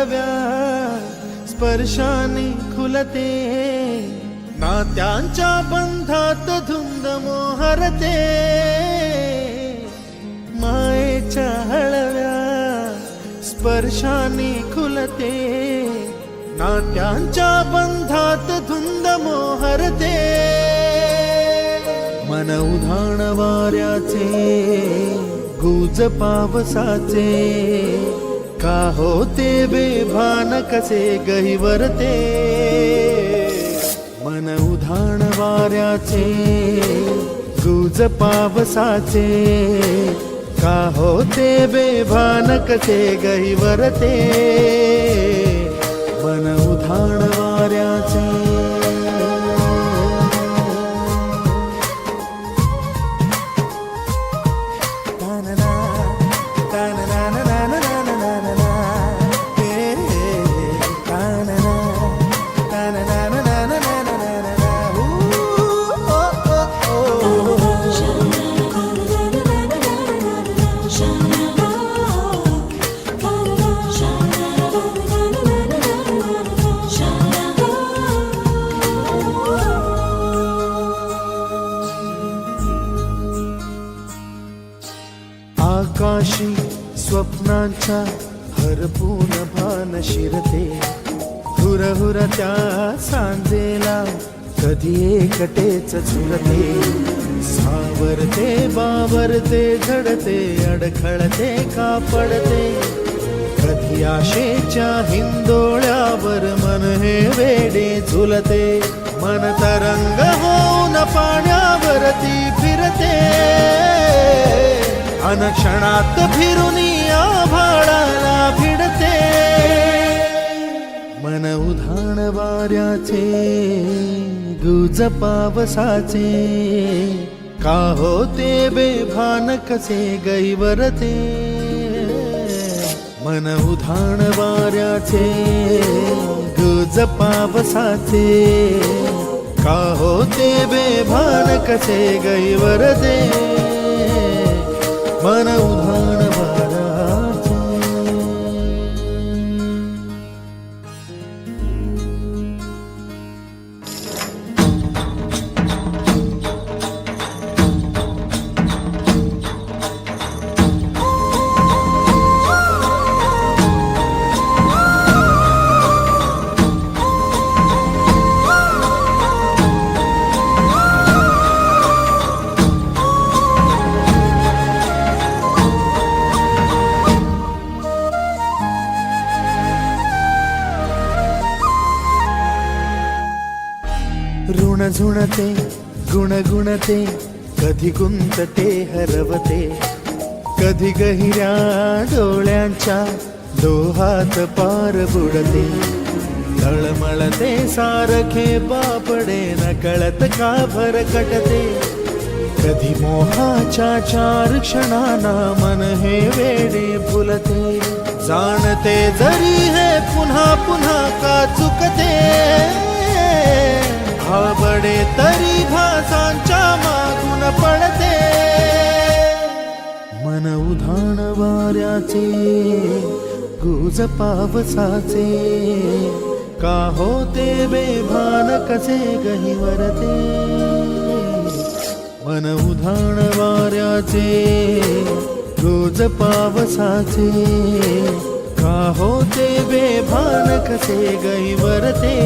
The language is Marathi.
हळव्या स्पर्शाने खुलते, नात्यांच्या बंधात धुंद मोहरते, मायेच्या हळव्या स्पर्शाने खुलते, नात्यांच्या बंधात धुंद मोहरते, मन उधाण वाऱ्याचे गुज पावसाचे, का होते बेभान कसे गहिवरते, मन उधाण वाऱ्याचे गुज पावसाचे, का होते बेभान कसे गहिवरते, मन उधाण वाऱ्याचे. आकाशी स्वप्नांच्या हरपून भान शिरते, हुरहुर त्या सांजेला कधी एकटेच झुलते, सावरते बावरते झडते अडखळते का पडते, कधी आशेच्या हिंदोळ्यावर मन हे वेडे झुलते, मन तरंग होऊन पाण्यावरती फिरते, अनक्षणात फिरुनी आभाळाला भिडते, मन उधाण वाऱ्याचे गुज पावसाचे, का होते बेभान कसे गहिवरते, मन उधाण वाऱ्याचे गुज पावसाचे, का होते बेभान कसे गहिवरते, मन उधाण वाऱ्याचे. ऋण झुणते गुणगुणते, कधी गुंतते हरवते, कधी गहिऱ्या डोळ्यांच्या डोहात पार बुडते, तळमळते सारखे बापडे नकळत का भरकटते, कधी मोहाच्या चार क्षणांना मन हे वेडे फुलते, जाणते जरी हे पुन्हा पुन्हा का चुकते, आवडे तरी भासांच्या मागून पडते, मन उधाण वाऱ्याचे गुज पावसाचे, का होते बेभान कसे गहिवरते, मन उधाण वाऱ्याचे गुज पावसाचे, का होते बेभान कसे गहिवरते.